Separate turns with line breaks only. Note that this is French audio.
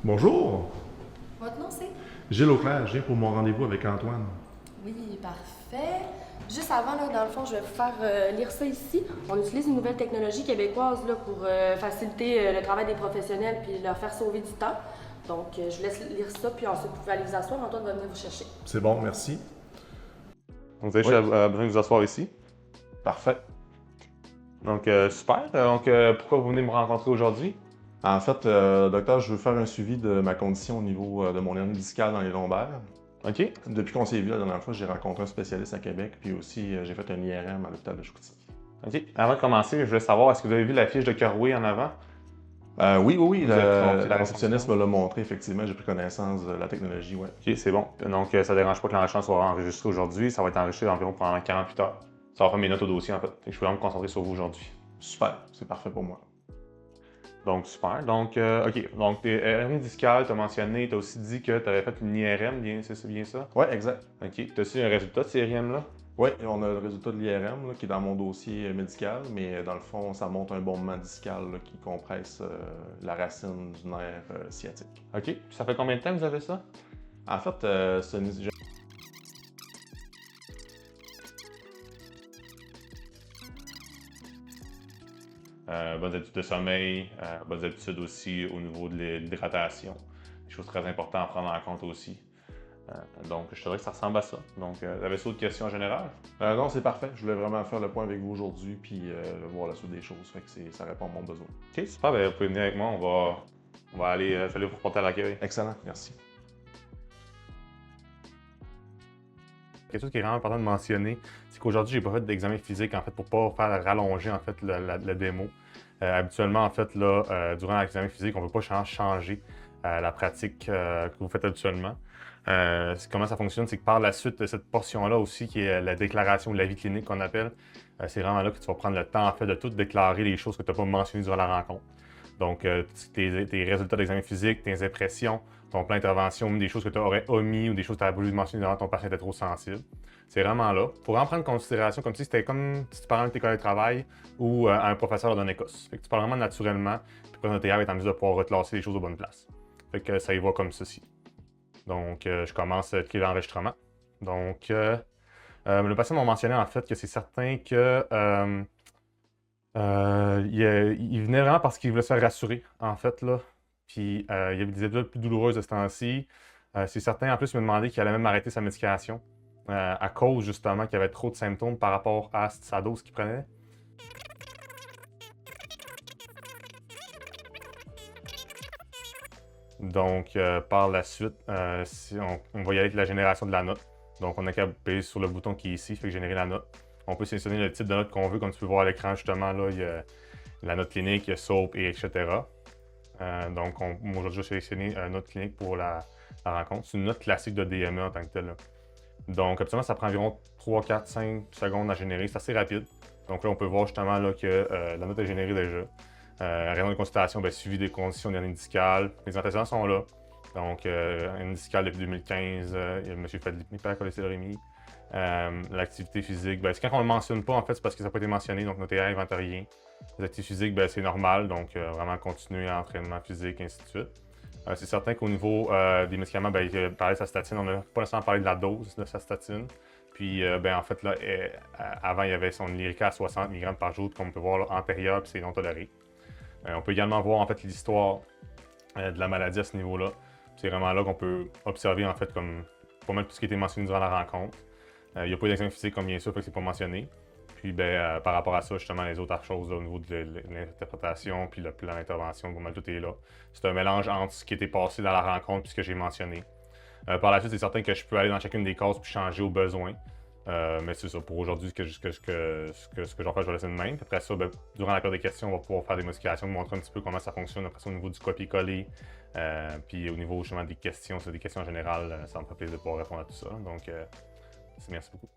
Bonjour,
Votre nom, c'est?
Gilles Auclair, je viens pour mon rendez-vous avec Antoine.
Oui, parfait. Juste avant, là, dans le fond, je vais vous faire lire ça ici. On utilise une nouvelle technologie québécoise là, pour faciliter le travail des professionnels puis leur faire sauver du temps. Donc, je vous laisse lire ça, puis ensuite, vous pouvez aller vous asseoir. Antoine va venir vous chercher.
C'est bon, merci.
Donc, vous avez
Oui,
juste besoin de vous asseoir ici.
parfait.
Donc, super. Donc, pourquoi vous venez me rencontrer aujourd'hui?
En fait, docteur, je veux faire un suivi de ma condition au niveau de mon hernie discale dans les lombaires.
OK.
Depuis qu'on s'est vu la dernière fois, j'ai rencontré un spécialiste à Québec, puis aussi j'ai fait un IRM à l'hôpital de Chicoutimi.
OK. Avant de commencer, je voulais savoir, est-ce que vous avez vu la fiche de Kerway en avant?
Oui,
Vous avez compris
la
la
réceptionniste
fonction?
me l'a montré, effectivement, j'ai pris connaissance de la technologie, ouais.
OK, c'est bon. Donc, ça ne dérange pas que l'enregistrement soit enregistré aujourd'hui. Ça va être enregistré environ pendant 48 heures. Ça va faire mes notes au dossier, en fait. Je vais vraiment me concentrer sur vous aujourd'hui.
Super, c'est parfait pour moi.
Donc, super. Donc, OK. Donc, tes hernies discales, tu as mentionné, tu as aussi dit que tu avais fait une IRM, c'est bien ça?
Ouais, exact.
OK. T'as-tu un résultat de ces IRM-là?
Oui, on a le résultat de l'IRM là, qui est dans mon dossier médical, mais dans le fond, ça montre un bombement discal là, qui compresse la racine du nerf sciatique.
OK. Ça fait combien de temps que vous avez ça?
En fait,
Bonnes habitudes de sommeil, bonnes habitudes aussi au niveau de l'hydratation. Des choses très importantes à prendre en compte aussi. Donc, je dirais que ça ressemble à ça. Donc, avez-vous d'autres questions en général?
non, c'est parfait. Je voulais vraiment faire le point avec vous aujourd'hui puis voir la suite des choses. Fait que ça répond à mon besoin.
OK, super. Ben, vous pouvez venir avec moi. On va aller, je vais aller vous reporter à l'accueil.
Excellent, merci.
Quelque chose qui est vraiment important de mentionner, c'est qu'aujourd'hui, j'ai pas fait d'examen physique en fait pour pas faire rallonger en fait le démo. Habituellement, en fait, là, durant l'examen physique, on ne peut pas changer la pratique que vous faites habituellement. Comment ça fonctionne, c'est que par la suite, cette portion-là aussi, qui est la déclaration de l'avis clinique qu'on appelle, c'est vraiment là que tu vas prendre le temps en fait de tout déclarer les choses que tu n'as pas mentionnées durant la rencontre. Donc, tes résultats d'examen physique, tes impressions, ton plan d'intervention, même des choses que tu aurais omis ou des choses que tu aurais voulu mentionner devant ton patient était trop sensible. C'est vraiment là. Pour en prendre considération, comme si c'était comme si tu parlais de tes collègues de travail ou à un professeur d'un Écosse. Fait que tu parles vraiment naturellement, puis le notaire est en mesure de pouvoir reclasser les choses aux bonnes places. Fait que ça y va comme ceci. Donc, je commence à cliquer l'enregistrement. Donc, le patient m'a mentionné en fait que c'est certain que il venait vraiment parce qu'il voulait se faire rassurer, en fait, là. Puis, il y avait des épisodes plus douloureuses de ce temps-ci. C'est certain, en plus, il m'a demandé qu'il allait même arrêter sa médication à cause, justement, qu'il y avait trop de symptômes par rapport à sa dose qu'il prenait. Donc, par la suite, on va y aller avec la génération de la note. Donc, on a qu'à appuyer sur le bouton qui est ici, fait que générer la note. On peut sélectionner le type de note qu'on veut, comme tu peux voir à l'écran, justement, là, il y a la note clinique, il y a SOAP, et etc. Donc, moi, aujourd'hui, j'ai sélectionné une note clinique pour la rencontre. C'est une note classique de DME en tant que telle, là. Donc, absolument, ça prend environ 3, 4, 5 secondes à générer. C'est assez rapide. Donc là, on peut voir justement là, que la note est générée déjà. Raison de consultation, suivi des conditions d'hernie discale. Les antécédents sont là. Donc, hernie discale depuis 2015, il y a M. Fadli, hypercholestérolémie. L'activité physique, c'est quand on ne le mentionne pas, en fait, c'est parce que ça n'a pas été mentionné, donc notre TR n'invente rien. Les activités physiques, c'est normal, donc vraiment continuer l'entraînement physique, ainsi de suite. C'est certain qu'au niveau des médicaments, il parlait de sa statine, on n'a pas nécessairement parlé de la dose de sa statine. Puis, en fait, là, avant, il y avait son Lyrica à 60 mg par jour, comme on peut voir là, antérieur, puis c'est non toléré. On peut également voir, en fait, l'histoire de la maladie à ce niveau-là. C'est vraiment là qu'on peut observer, en fait, comme pas mal tout ce qui a été mentionné durant la rencontre. Il n'y a pas d'examen physique, comme bien sûr, fait que c'est pas mentionné. Puis, par rapport à ça, justement, les autres choses là, au niveau de l'interprétation, puis le plan d'intervention, comment tout est là. C'est un mélange entre ce qui était passé dans la rencontre et ce que j'ai mentionné. Par la suite, c'est certain que je peux aller dans chacune des cases puis changer au besoin. Mais c'est ça, pour aujourd'hui, ce que j'en fais, je vais laisser de même. Après ça, durant la période des questions, on va pouvoir faire des modifications, montrer un petit peu comment ça fonctionne. Après ça, au niveau du copier-coller, puis au niveau justement des questions, c'est des questions générales, ça me fait plaisir de pouvoir répondre à tout ça. Donc, merci beaucoup.